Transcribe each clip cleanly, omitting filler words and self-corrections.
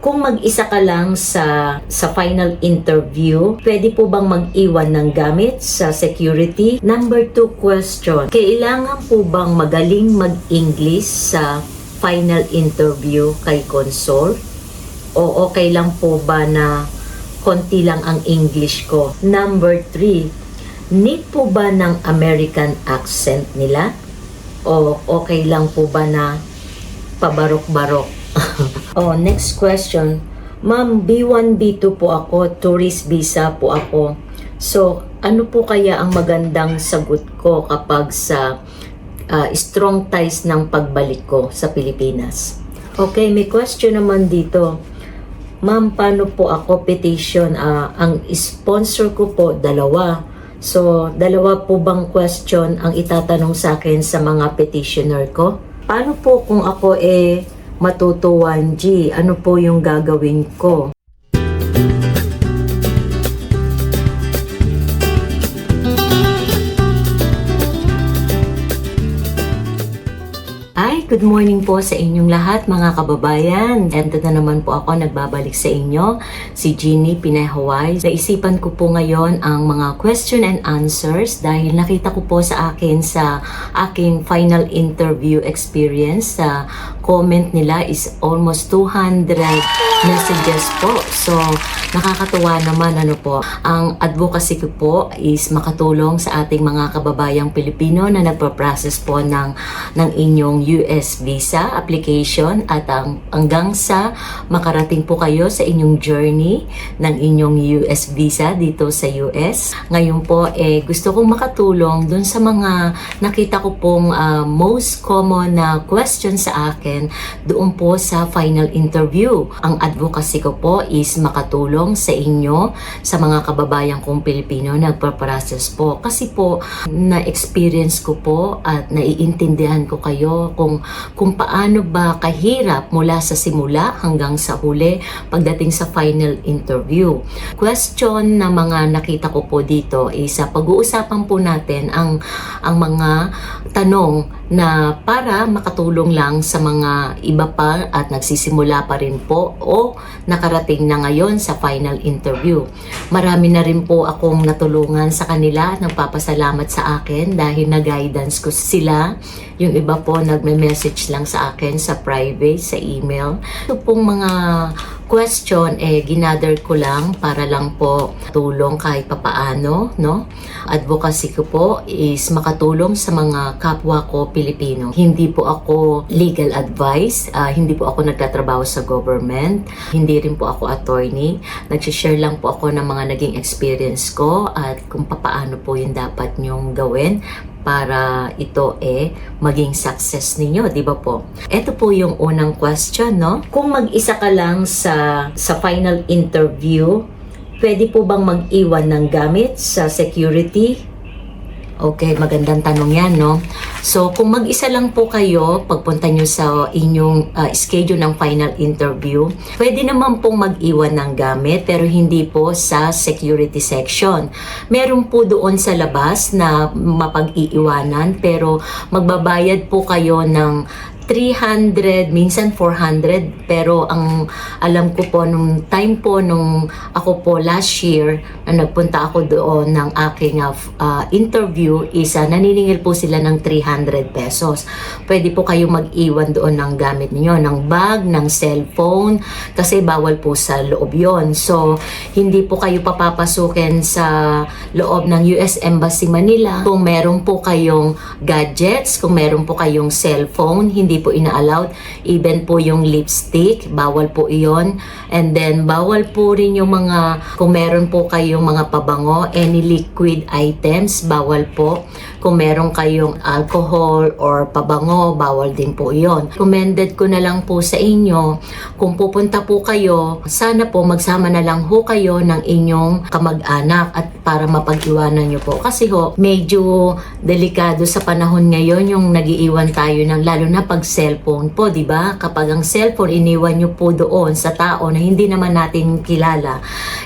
Kung mag-isa ka lang sa final interview, pwede po bang mag-iwan ng gamit sa security? Number 2 question, kailangan po bang magaling mag-English sa final interview kay Consol? O okay lang po ba na konti lang ang English ko? Number 3, need po ba ng American accent nila? O okay lang po ba na pabarok-barok? Next question. Ma'am, B1, B2 po ako, tourist visa po ako. So, ano po kaya ang magandang sagot ko kapag sa strong ties ng pagbalik ko sa Pilipinas? Okay, may question naman dito. Ma'am, paano po ako petition? Ang sponsor ko po, 2. So, 2 po bang question ang itatanong sa akin sa mga petitioner ko? Paano po kung ako matutuwan, G? Ano po yung gagawin ko? Good morning po sa inyong lahat mga kababayan. And na naman po ako nagbabalik sa inyo, si Jeannie Pinay-Hawaii. Naisipan ko po ngayon ang mga question and answers dahil nakita ko po sa akin sa aking final interview experience. Sa comment nila is almost 200 messages po. So, nakakatuwa naman po. Ang advocacy ko po is makatulong sa ating mga kababayang Pilipino na nagpa-process po ng inyong US visa application at hanggang sa makarating po kayo sa inyong journey ng inyong US visa dito sa US. Ngayon po gusto kong makatulong dun sa mga nakita ko pong most common na question sa akin doon po sa final interview. Ang advocacy ko po is makatulong sa inyo, sa mga kababayan kong Pilipino nagpa-process po. Kasi po na-experience ko po at naiintindihan ko kayo kung paano ba kahirap mula sa simula hanggang sa huli pagdating sa final interview. Question na mga nakita ko po dito is pag-uusapan po natin ang mga tanong na para makatulong lang sa mga iba pa at nagsisimula pa rin po o nakarating na ngayon sa final interview. Marami na rin po akong natulungan sa kanila, nagpapasalamat sa akin dahil na-guidance ko sila. Yung iba po nagme-message lang sa akin sa private, sa email. Ito pong mga question ginather ko lang para lang po tulong kahit papaano, no? Advocacy ko po is makatulong sa mga kapwa ko Pilipino. Hindi po ako legal advice, hindi po ako nagtatrabaho sa government, hindi rin po ako attorney. Nag-share lang po ako ng mga naging experience ko at kung papaano po yung dapat nyong gawin para ito maging success ninyo, di ba po? Ito po yung unang question, no? Kung mag-isa ka lang sa final interview, pwede po bang mag-iwan ng gamit sa security? Okay, magandang tanong yan, no? So, kung mag-isa lang po kayo, pagpunta nyo sa inyong schedule ng final interview, pwede naman pong mag-iwan ng gamit, pero hindi po sa security section. Meron po doon sa labas na mapag-iiwanan, pero magbabayad po kayo ng 300, minsan 400, pero ang alam ko po nung time po nung ako po last year na nagpunta ako doon ng aking interview is naniningil po sila ng 300 pesos. Pwede po kayo mag-iwan doon ng gamit niyo, ng bag, ng cellphone, kasi bawal po sa loob yon. So, hindi po kayo papapasukin sa loob ng US Embassy Manila. Kung meron po kayong gadgets, kung meron po kayong cellphone, hindi po ina-allowed. Even po yung lipstick, bawal po iyon. And then, bawal po rin yung kung meron po kayong mga pabango, any liquid items, bawal po. Kung meron kayong alcohol or pabango, bawal din po iyon. Recommended ko na lang po sa inyo, kung pupunta po kayo, sana po magsama na lang ho kayo ng inyong kamag-anak at para mapag-iwanan nyo po. Kasi medyo delikado sa panahon ngayon yung nag-iiwan tayo ng, lalo na pag cellphone po, di ba? Kapag ang cellphone iniwan nyo po doon sa tao na hindi naman natin kilala,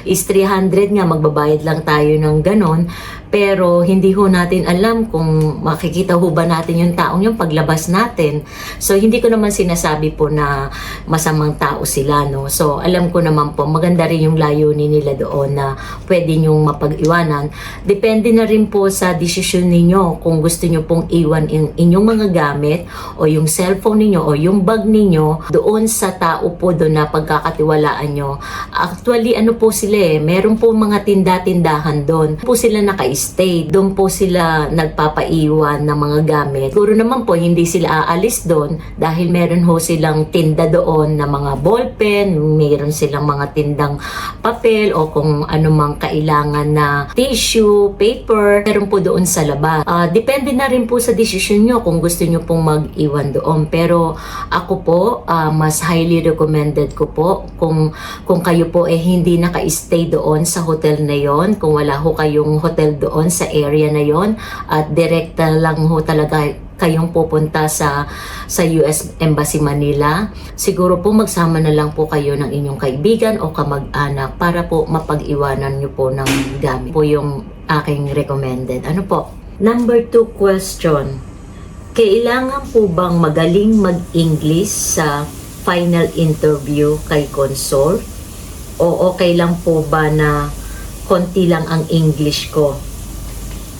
is 300 nga, magbabayad lang tayo ng ganon. pero hindi ho natin alam kung makikita ho ba natin yung taong yung paglabas natin. So hindi ko naman sinasabi po na masamang tao sila, no. So alam ko naman po maganda rin yung layunin nila doon na pwede nyong mapag-iwanan. Depende na rin po sa desisyon ninyo kung gusto nyo pong iwan inyong mga gamit o yung cellphone ninyo o yung bag ninyo doon sa tao po doon na pagkakatiwalaan nyo. Actually ano po sila meron po mga tinda-tindahan doon po sila naka-stay, doon po sila nagpapaiwan ng mga gamit. Siguro naman po hindi sila aalis doon dahil meron ho silang tinda doon na mga ballpen, meron silang mga tindang papel o kung ano mang kailangan na tissue, paper, meron po doon sa labas. Depende na rin po sa desisyon nyo kung gusto nyo pong mag-iwan doon. Pero ako po, mas highly recommended ko po kung kayo po hindi naka-stay doon sa hotel na yon, kung wala ho kayong hotel doon sa area na yon at direkta lang ho talaga kayong pupunta sa US Embassy Manila, siguro po magsama na lang po kayo ng inyong kaibigan o kamag-anak para po mapag-iwanan nyo po ng gamit. Po yung aking recommended. Ano po? Number 2 question. Kailangan po bang magaling mag-English sa final interview kay Consul? O okay lang po ba na konti lang ang English ko?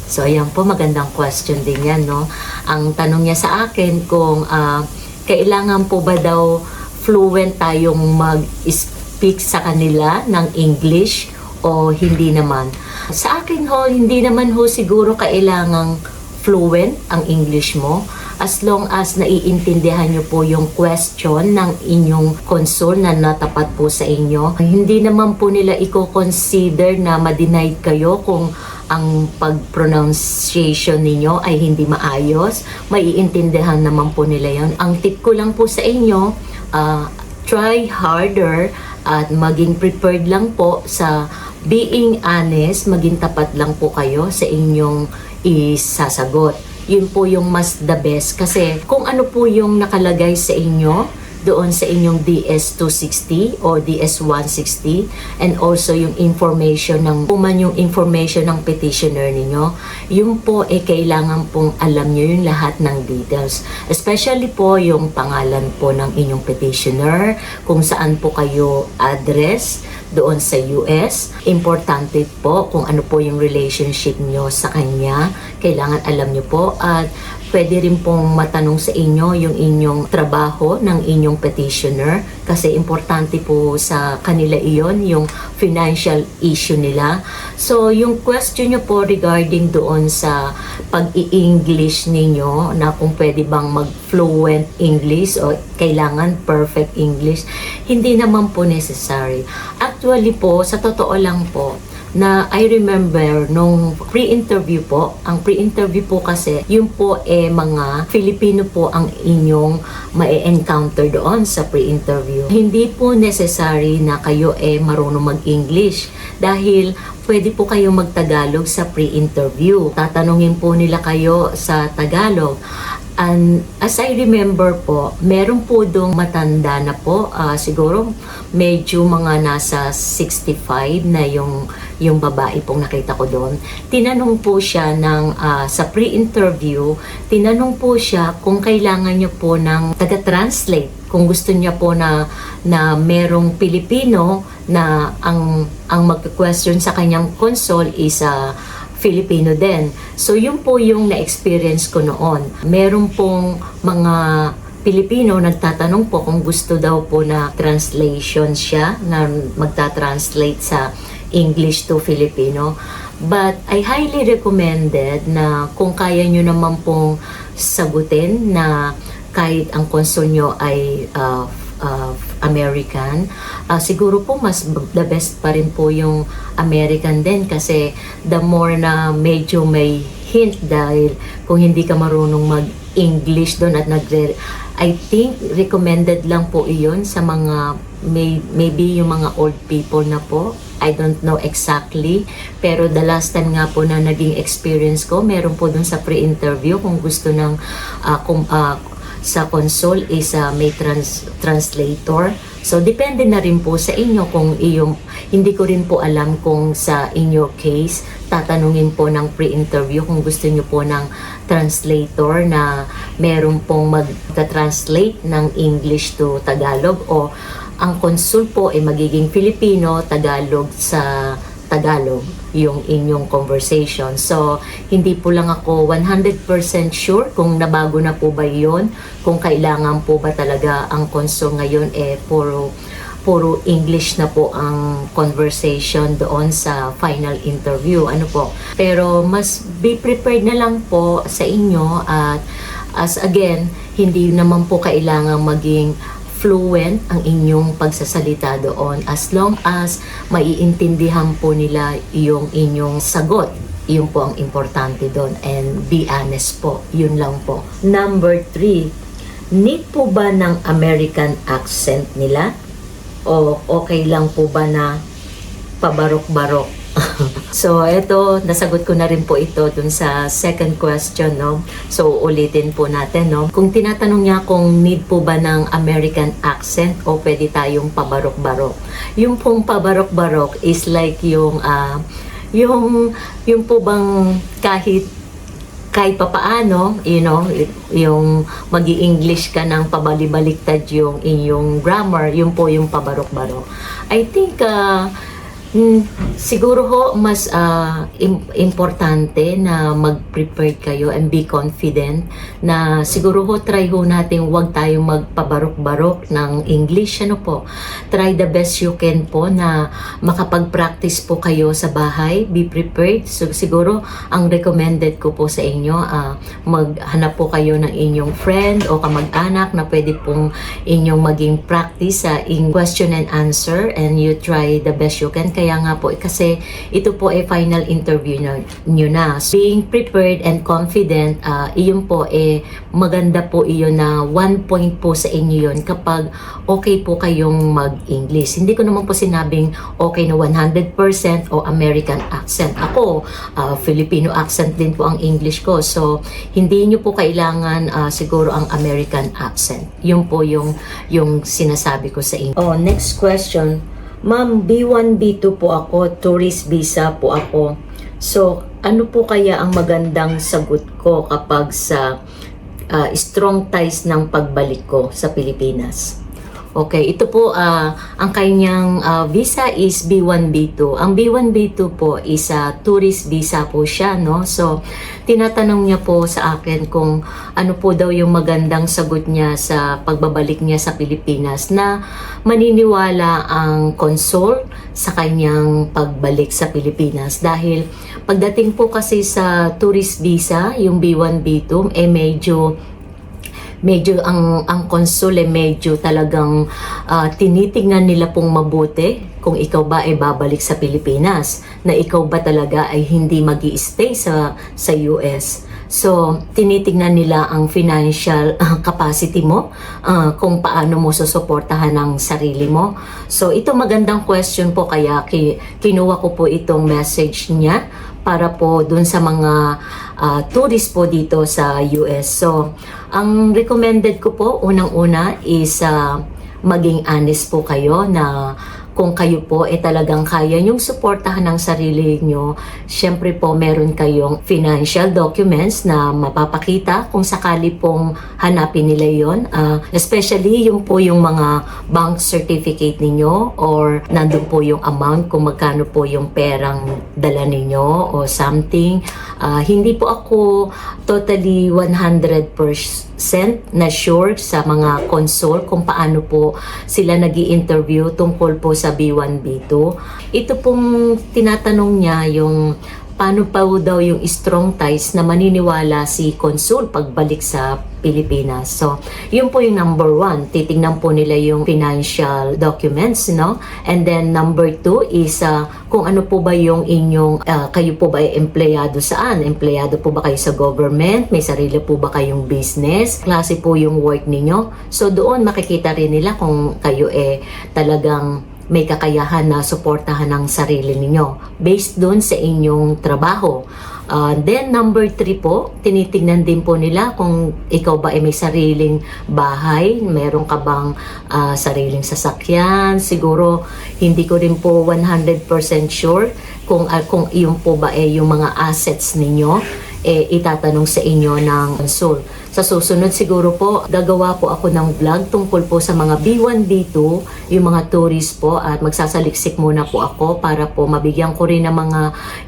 So, ayan po, magandang question din yan, no? Ang tanong niya sa akin kung kailangan po ba daw fluent tayong mag-speak sa kanila ng English o hindi naman. Sa akin ho, hindi naman ho siguro kailangang fluent ang English mo as long as naiintindihan nyo po yung question ng inyong consul na natapat po sa inyo. Hindi naman po nila i-consider na ma-denied kayo kung ang pag-pronunciation ninyo ay hindi maayos. Maiintindihan naman po nila yon. Ang tip ko lang po sa inyo, try harder at maging prepared lang po sa being honest, maging tapat lang po kayo sa inyong isasagot. Yun po yung mas the best kasi kung ano po yung nakalagay sa inyo doon sa inyong DS-260 o DS-160 and also yung information ng yung information ng petitioner ninyo, yun po kailangan pong alam nyo yung lahat ng details, especially po yung pangalan po ng inyong petitioner, kung saan po kayo address doon sa US. Importante po kung ano po yung relationship nyo sa kanya, kailangan alam nyo po. At pwede rin pong matanong sa inyo yung inyong trabaho ng inyong petitioner kasi importante po sa kanila iyon yung financial issue nila. So yung question nyo po regarding doon sa pag-i-English ninyo na kung pwede bang mag-fluent English o kailangan perfect English, hindi naman po necessary. Actually po, sa totoo lang po, na I remember nung pre-interview po, ang pre-interview po kasi, yun po mga Filipino po ang inyong ma-encounter doon sa pre-interview. Hindi po necessary na kayo marunong mag-English dahil pwede po kayo mag-Tagalog sa pre-interview. Tatanungin po nila kayo sa Tagalog. And as I remember po, meron po dong matanda na po, siguro medyo mga nasa 65 na yung babae pong nakita ko doon. Tinanong po siya sa pre-interview, tinanong po siya kung kailangan niyo po ng taga-translate. Kung gusto niya po na merong Pilipino na ang mag-question sa kanyang consul is Filipino din. So, yun po yung na-experience ko noon. Meron pong mga Pilipino nagtatanong po kung gusto daw po na translation siya, na magta-translate sa English to Filipino. But I highly recommended na kung kaya nyo naman pong sagutin na kahit ang consul nyo ay American, siguro po mas the best pa rin po yung American din kasi the more na medyo may hint dahil kung hindi ka marunong mag-English doon at I think recommended lang po iyon sa mga maybe yung mga old people na po. I don't know exactly, pero the last time nga po na naging experience ko, meron po doon sa pre-interview kung gusto ng sa console is may translator So, depende na rin po sa inyo kung hindi ko rin po alam kung sa in your case, tatanungin po ng pre-interview kung gusto nyo po ng translator na meron pong mag-translate ng English to Tagalog o ang consul po ay magiging Filipino, Tagalog sa Tagalog yung inyong conversation. So, hindi po lang ako 100% sure kung nabago na po ba yun, kung kailangan po ba talaga ang consul ngayon puro English na po ang conversation doon sa final interview. Ano po? Pero mas be prepared na lang po sa inyo at as again, hindi naman po kailangan maging fluent ang inyong pagsasalita doon as long as maiintindihan po nila yung inyong sagot. Yun po ang importante doon and be honest po. Yun lang po. Number 3, need po ba ng American accent nila? O okay lang po ba na pabarok-barok? So, eto, nasagot ko na rin po ito dun sa second question, no? So, ulitin po natin, no? Kung tinatanong niya kung need po ba ng American accent o pwede tayong pabarok-barok. Yung pong pabarok-barok is like yung po bang kahit papaano, yung magi-English ka ng pabali-baliktad yung inyong grammar, yun po yung pabarok-barok. I think, siguro ho mas importante na mag-prepare kayo and be confident na siguro ho try ho natin wag tayong magpabarok-barok ng English, ano po. Try the best you can po na makapag-practice po kayo sa bahay, be prepared. So siguro ang recommended ko po sa inyo, maghanap po kayo ng inyong friend o kamag-anak na pwede pong inyong maging practice in question and answer and you try the best you can. Kaya nga po, kasi ito po ay final interview nyo na. So, being prepared and confident, iyon po maganda po iyon na 1 point po sa inyo yun kapag okay po kayong mag-English. Hindi ko naman po sinabing okay na 100% o American accent. Ako, Filipino accent din po ang English ko. So, hindi nyo po kailangan siguro ang American accent. Yun po yung sinasabi ko sa inyo. Oh, next question. Ma'am, B1, B2 po ako, tourist visa po ako. So, ano po kaya ang magandang sagot ko kapag sa strong ties ng pagbalik ko sa Pilipinas? Okay, ito po, ang kanyang visa is B1, B2. Ang B1, B2 po is tourist visa po siya, no? So, tinatanong niya po sa akin kung ano po daw yung magandang sagot niya sa pagbabalik niya sa Pilipinas na maniniwala ang consul sa kanyang pagbalik sa Pilipinas. Dahil pagdating po kasi sa tourist visa, yung B1, B2, medyo ang consul medyo talagang tinitingnan nila pong mabuti kung ikaw ba ay babalik sa Pilipinas, na ikaw ba talaga ay hindi magi-stay sa US. So, tinitingnan nila ang financial capacity mo, kung paano mo susuportahan ang sarili mo. So, ito magandang question po, kaya kinuha ko po itong message niya para po dun sa mga tourist po dito sa US. So, ang recommended ko po, unang-una is maging honest po kayo na kung kayo po talagang kaya nyong suportahan ang sarili nyo, syempre po meron kayong financial documents na mapapakita kung sakali pong hanapin nila yon. Especially yung po yung mga bank certificate ninyo or nandun po yung amount kung magkano po yung perang dala ninyo o something. Hindi po ako totally 100% na sure sa mga consul kung paano po sila nag-i-interview tungkol po sa B1, B2. Ito pong tinatanong niya yung paano pa daw yung strong ties na maniniwala si consul pagbalik sa Pilipinas. So, yun po yung number 1. Titingnan po nila yung financial documents, no? And then number 2 is kung ano po ba yung inyong, kayo po ba ay empleyado saan? Empleyado po ba kayo sa government? May sarili po ba kayong business? Klase po yung work ninyo? So, doon makikita rin nila kung kayo talagang may kakayahan na suportahan ang sarili ninyo based doon sa inyong trabaho. Then number 3 po, tinitingnan din po nila kung ikaw ba ay may sariling bahay, meron ka bang sariling sasakyan. Siguro hindi ko rin po 100% sure kung iyon po ba ay yung mga assets ninyo, itatanong sa inyo ng consul. Sa susunod siguro po, gagawa po ako ng vlog tungkol po sa mga B1, B2, yung mga tourist po, at magsasaliksik muna po ako para po mabigyan ko rin ng mga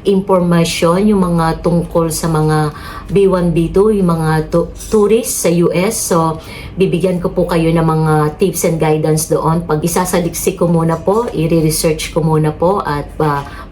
impormasyon, yung mga tungkol sa mga B1, B2, yung mga tourist sa US. So, bibigyan ko po kayo ng mga tips and guidance doon. Pag isasaliksik ko muna po, i-research ko muna po, at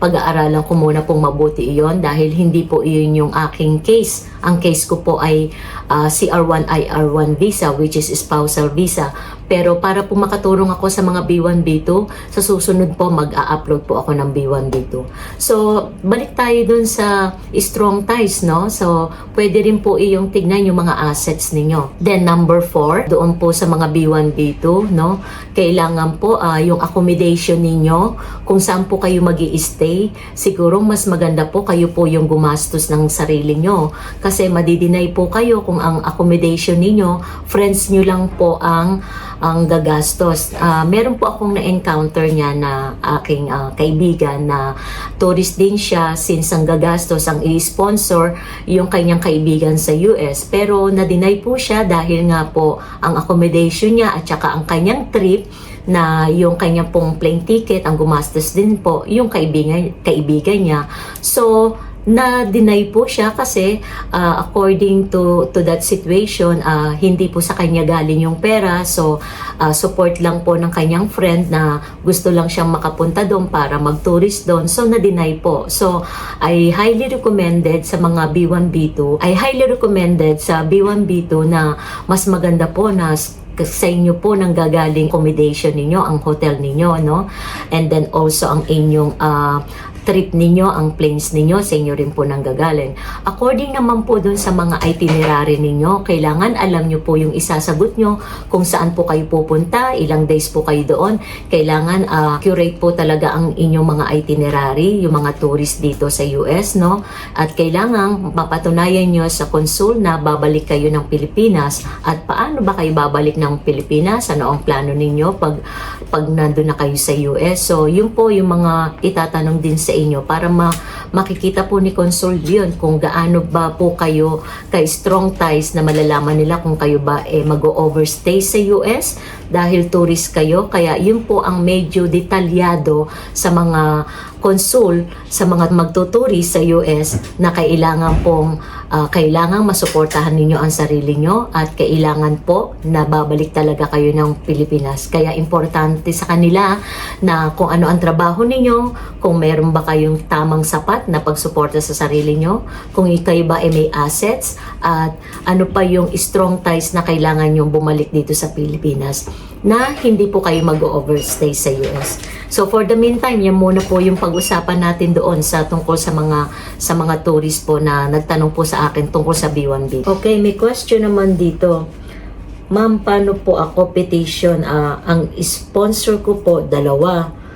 pag-aaralan ko muna pong mabuti iyon dahil hindi po iyon yung aking case. Ang case ko po ay CR1 IR1 visa, which is spousal visa. Pero para po makatulong ako sa mga B1, B2, sa susunod po mag-a-upload po ako ng B1, B2. So, balik tayo dun sa strong ties, no? So, pwede rin po iyong tignan yung mga assets ninyo. Then, number 4, doon po sa mga B1, B2, no? Kailangan po yung accommodation ninyo, kung saan po kayo magi-stay, siguro mas maganda po kayo po yung gumastos ng sarili nyo. Kasi madidinay po kayo kung ang accommodation ninyo, friends nyo lang po ang gagastos. Meron po akong na-encounter niya na aking kaibigan na tourist din siya, since ang gagastos, ang i-sponsor yung kanyang kaibigan sa US. Pero na-deny po siya dahil nga po ang accommodation niya at saka ang kanyang trip na yung kanyang pong plane ticket, ang gumastos din po yung kaibigan niya. So, na-deny po siya kasi according to that situation, hindi po sa kanya galing yung pera. So, support lang po ng kanyang friend na gusto lang siyang makapunta doon para mag-tourist doon. So, na-deny po. So, I highly recommended sa mga B1, B2, sa B1, B2 na mas maganda po na sa inyo po nang gagaling accommodation ninyo, ang hotel ninyo, no? And then also ang inyong trip ninyo, ang planes ninyo, sa inyo rin po nang gagaling. According naman po dun sa mga itinerary ninyo, kailangan alam nyo po yung isasagot nyo, kung saan po kayo pupunta, ilang days po kayo doon. Kailangan accurate po talaga ang inyong mga itinerary, yung mga tourist dito sa US, no? At kailangan mapatunayan nyo sa consul na babalik kayo ng Pilipinas. At paano ba kayo babalik ng Pilipinas? Ano ang plano ninyo pag nandun na kayo sa US? So, yun po yung mga itatanong din sa inyo para makikita po ni Consul yun kung gaano ba po kayo ka-strong ties na malalaman nila kung kayo ba mag-overstay sa US dahil tourist kayo. Kaya yun po ang medyo detalyado sa mga consul, sa mga magtuturist sa US na kailangan masuportahan ninyo ang sarili nyo at kailangan po na babalik talaga kayo ng Pilipinas. Kaya importante sa kanila na kung ano ang trabaho ninyo, kung meron ba kayong tamang sapat na pagsuporta sa sarili nyo, kung kayo ba ay may assets, at ano pa yung strong ties na kailangan nyo bumalik dito sa Pilipinas na hindi po kayo mag-overstay sa US. So for the meantime, yan muna po yung pag-usapan natin doon sa tungkol sa mga tourist po na nagtanong po sa akin tungkol sa B1B. Okay, may question naman dito. Ma'am, paano po ako petition? Ang sponsor ko po, 2.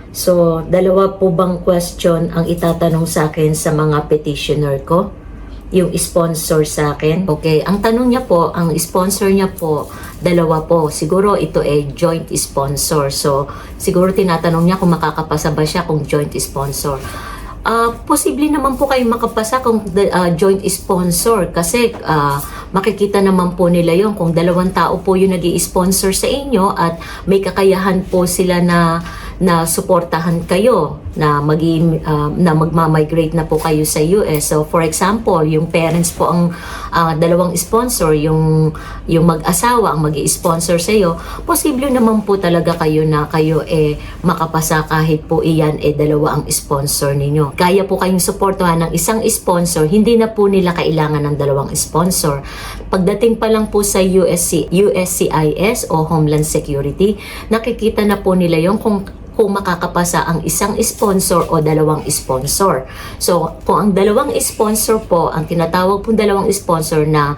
So, 2 po bang question ang itatanong sa akin sa mga petitioner ko? Yung sponsor sa akin. Okay, ang tanong niya po, ang sponsor niya po, 2 po. Siguro ito joint sponsor. So, siguro tinatanong niya kung makakapasa ba siya kung joint sponsor. Posible naman po kayo makapasa kung joint sponsor kasi makikita naman po nila yon kung 2 tao po yung nag-i-sponsor sa inyo at may kakayahan po sila na suportahan kayo na magma-migrate na po kayo sa US. So for example, yung parents po ang 2 sponsor, yung mag-asawa ang magi-sponsor sa iyo, posible naman po talaga kayo na kayo makapasa kahit po iyan 2 ang sponsor ninyo. Kaya po kayong suportahan ng isang sponsor, hindi na po nila kailangan ng 2 sponsor. Pagdating pa lang po sa USCIS o Homeland Security, nakikita na po nila yung kung makakapasa ang isang sponsor o 2 sponsor. So, kung ang 2 sponsor po, ang tinatawag pong 2 sponsor na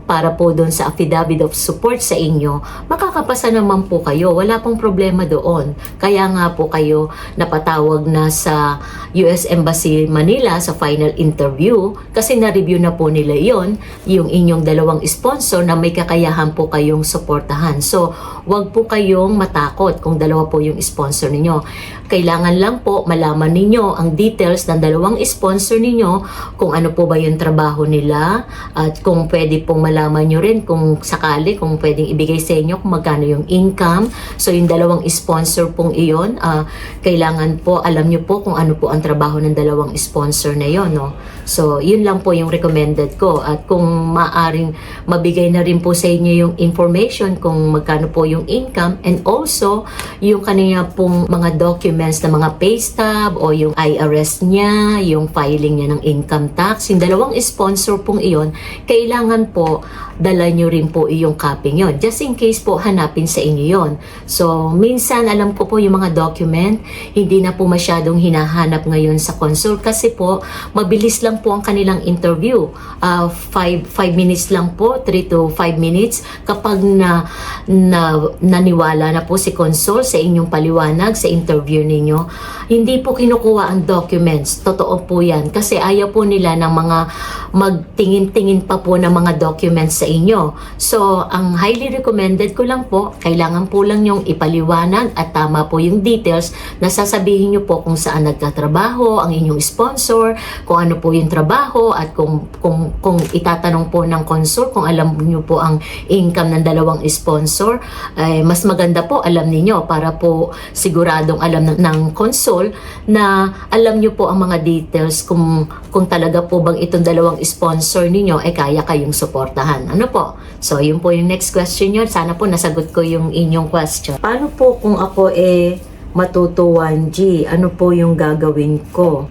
para po doon sa affidavit of support sa inyo, makakapasa naman po kayo. Wala pong problema doon. Kaya nga po kayo napatawag na sa US Embassy Manila sa final interview kasi na-review na po nila yon yung inyong dalawang sponsor na may kakayahan po kayong suportahan. So, wag po kayong matakot kung dalawa po yung sponsor ninyo. Kailangan lang po malaman ninyo ang details ng dalawang sponsor ninyo, kung ano po ba yung trabaho nila, at kung pwede pong malaman nyo rin kung sakali, kung pwedeng ibigay sa inyo kung magkano yung income. So yung dalawang sponsor pong iyon, kailangan po alam nyo po kung ano po ang trabaho ng dalawang sponsor na yon, no? So yun lang po yung recommended ko, at kung maaring mabigay na rin po sa inyo yung information kung magkano po yung income, and also yung kanina pong mga documents na mga pay stub o yung IRS niya, yung filing niya ng income tax. Yung dalawang sponsor pong iyon, kailangan po dala nyo rin po yung copy yun. Just in case po hanapin sa inyo yon. So, minsan alam ko po yung mga document, hindi na po masyadong hinahanap ngayon sa consul kasi po, mabilis lang po ang kanilang interview. 5 minutes lang po, 3 to 5 minutes. Kapag naniwala na po si consul sa inyong paliwanag sa interview ninyo, hindi po kinukuha ang documents. Totoo po yan. Kasi ayaw po nila ng mga magtingin-tingin pa po ng mga documents sa inyo. So, ang highly recommended ko lang po, kailangan po lang yung ipaliwanag at tama po yung details na sasabihin nyo po kung saan nagtatrabaho ang inyong sponsor, kung ano po yung trabaho, at kung itatanong po ng consul kung alam nyo po ang income ng dalawang sponsor, mas maganda po alam niyo para po siguradong alam ng consul na alam nyo po ang mga details kung talaga po bang itong dalawang sponsor ninyo ay kaya kayong suportahan. Ano po? So, yun po yung next question nyo. Sana po nasagot ko yung inyong question. Paano po kung ako matuto 1G? Ano po yung gagawin ko?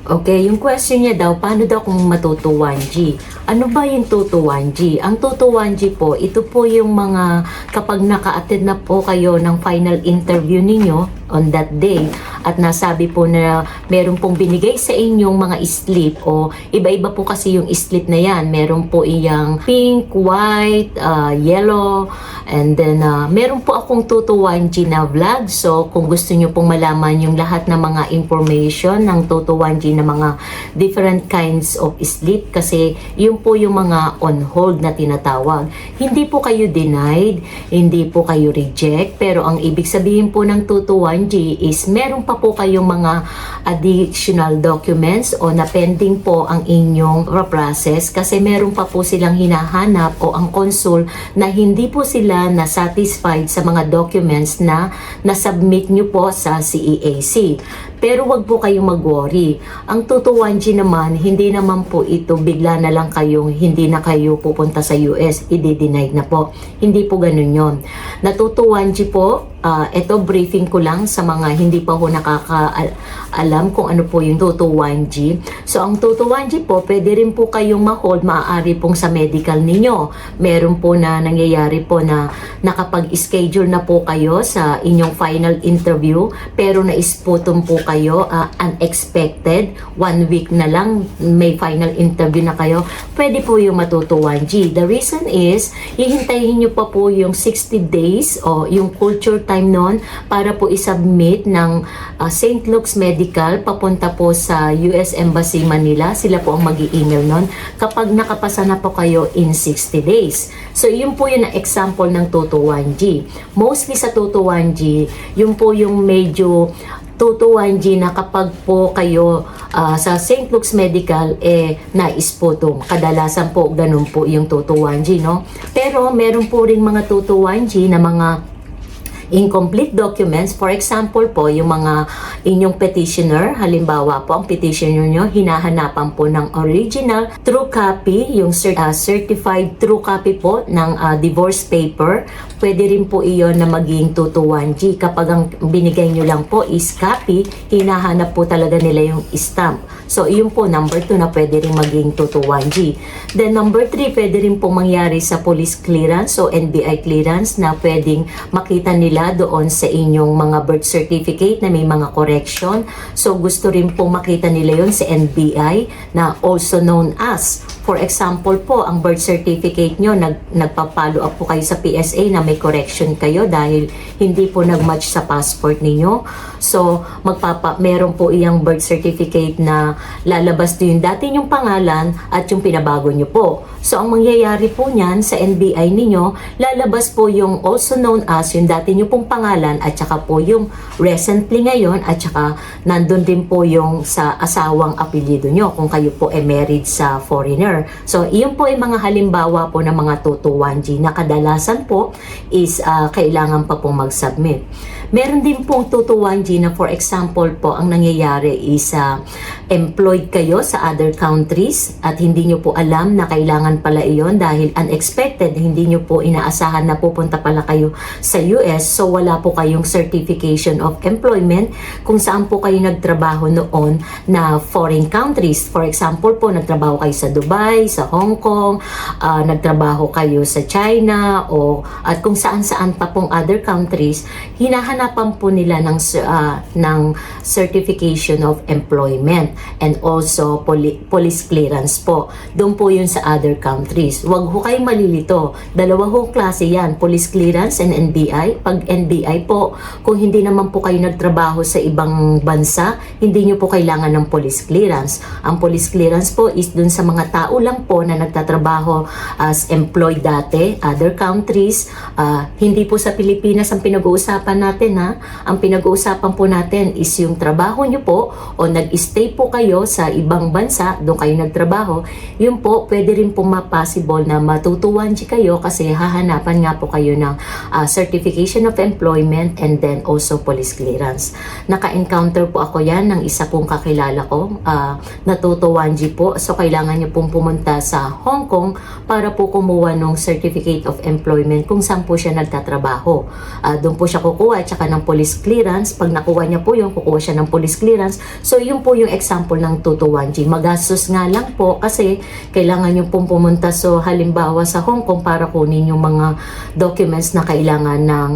Okay, yung question niya daw, paano daw kung matuto 1G? Ano ba yung tuto 1G? Ang tuto 1G po, ito po yung mga kapag naka-attend na po kayo ng final interview ninyo on that day at nasabi po na meron pong binigay sa inyong mga slip o iba-iba po kasi yung slip na yan. Meron po iyang pink, white, yellow, and then meron po akong tuto 1G na vlog. So kung gusto nyo pong malaman yung lahat ng mga information ng tuto 1G na mga different kinds of slip, kasi yung po yung mga on hold na tinatawag. Hindi po kayo denied, hindi po kayo reject, pero ang ibig sabihin po ng tuto 1G is meron pa po kayong mga additional documents o na pending po ang inyong process kasi meron pa po silang hinahanap o ang consul na hindi po sila na-satisfied sa mga documents na na-submit nyo po sa CEAC. Pero wag po kayong mag-worry. Ang tuto 1G naman, hindi naman po ito bigla na lang kayong hindi na kayo pupunta sa US, i-deny na po. Hindi po ganun yon. Natuto 1G po, ito briefing ko lang sa mga hindi pa po nakakaalam kung ano po yung tuto 1G. So ang tuto 1G po, pwede rin po kayong ma-hold, maaari pong sa medical ninyo. Meron po na nangyayari po na nakapag-schedule na po kayo sa inyong final interview pero naisputom po kayo unexpected, 1 week na lang may final interview na kayo, pwede po yung matuto 1G. The reason is, hihintayin nyo pa po yung 60 days o yung culture time noon para po isubmit ng St. Luke's Medical papunta po sa US Embassy Manila. Sila po ang mag-i-email noon kapag nakapasa na po kayo in 60 days. So yun po yung example ng tuto 1G. Mostly sa tuto 1G, yun po yung medyo tuto 1G na kapag po kayo sa St. Luke's Medical naisputong. Kadalasan po ganun po yung tuto 1G, no? Pero meron po rin mga tuto 1G na mga incomplete documents. For example po, yung mga inyong petitioner, halimbawa po, ang petitioner nyo, hinahanapan po ng original true copy, yung certified true copy po ng divorce paper pwede rin po iyon na maging 221G. Kapag ang binigay nyo lang po is copy, hinahanap po talaga nila yung stamp. So, iyon po, number 2 na pwede rin maging 221G. Then, number 3, pwede rin po mangyari sa police clearance o NBI clearance na pwedeng makita nila doon sa inyong mga birth certificate na may mga correction. So, gusto rin po makita nila yon sa NBI na also known as. For example po, ang birth certificate nyo, nagpa-follow up po kayo sa PSA na may correction kayo dahil hindi po nag-match sa passport ninyo. So, meron po iyang birth certificate na lalabas doon yung dati yung pangalan at yung pinabago nyo po. So, ang mangyayari po niyan sa NBI ninyo, lalabas po yung also known as, yung dati nyo pong pangalan at saka po yung recently ngayon at saka nandun din po yung sa asawang apelyido nyo kung kayo po married sa foreigner. So, iyon po ay mga halimbawa po ng mga 221G na kadalasan po is kailangan pa pong mag-submit. Meron din pong 221G na for example po ang nangyayari is employed kayo sa other countries at hindi nyo po alam na kailangan pala iyon dahil unexpected, hindi nyo po inaasahan na pupunta pala kayo sa US, so wala po kayong certification of employment kung saan po kayo nagtrabaho noon na foreign countries. For example po, nagtrabaho kayo sa Dubai, sa Hong Kong, nagtrabaho kayo sa China at kung saan-saan pa pong other countries, hinahanapan po nila ng certification of employment and also police clearance po. Doon po yun sa other countries. Huwag ho kayo malilito. Dalawa ho klase yan, police clearance and NBI. Pag NBI po, kung hindi naman po kayo nagtrabaho sa ibang bansa, hindi nyo po kailangan ng police clearance. Ang police clearance po is dun sa mga tao lang po na nagtatrabaho as employed dati, other countries. Hindi po sa Pilipinas ang pinag-uusapan natin ha. Ang pinag-uusapan po natin is yung trabaho nyo po o nag-stay po kayo sa ibang bansa, doon kayo nagtrabaho, yun po, pwede rin po ma-possible na matutuwan kayo kasi hahanapan nga po kayo ng certification of employment and then also police clearance. Naka-encounter po ako yan ng isa pong kakilala ko, natutuwan po. So, kailangan nyo pong pumunta sa Hong Kong para po kumuha ng certificate of employment kung saan po siya nagtatrabaho. Doon po siya kukuha at saka ng police clearance. Pag nakuha niya po yun, kukuha siya ng police clearance. So, yun po yung example ng 221G. Magastos nga lang po kasi kailangan nyo pong pumunta halimbawa sa Hong Kong para kunin yung mga documents na kailangan ng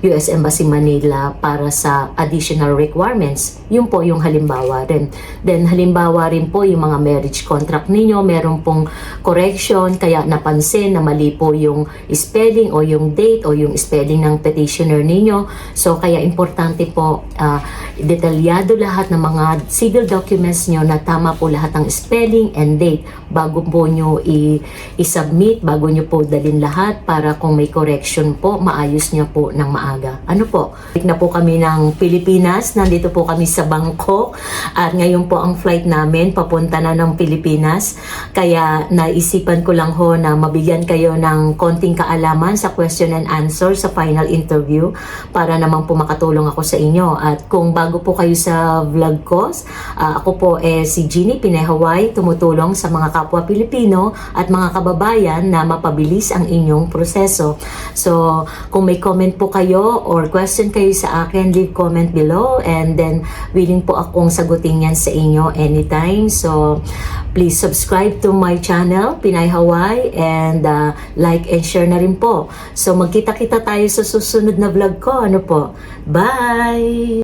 US Embassy Manila para sa additional requirements. Yun po yung halimbawa rin. Then, halimbawa rin po yung mga marriage contract ninyo, meron pong correction, kaya napansin na mali po yung spelling o yung date o yung spelling ng petitioner ninyo. So, kaya importante po detalyado lahat ng mga civil documents nyo na tama po lahat ng spelling and date bago po nyo i-submit, bago nyo po dalhin lahat para kung may correction po, maayos nyo po ng maaga. Ano po? Balik na po kami ng Pilipinas, nandito po kami sa Bangkok at ngayon po ang flight namin papunta na ng Pilipinas, kaya naisipan ko lang ho na mabigyan kayo ng konting kaalaman sa question and answer sa final interview para naman po makatulong ako sa inyo. At kung bago po kayo sa vlog ko, ako po si Jeannie Pinehaway, tumutulong sa mga kapwa Pilipino at mga kababayan na mapabilis ang inyong proseso. So, kung may comment po kayo or question kayo sa akin, leave comment below and then willing po akong sagutin yan sa inyo anytime. So, please subscribe to my channel, Pinay Hawaii, and like and share na rin po. So, magkita-kita tayo sa susunod na vlog ko. Ano po? Bye!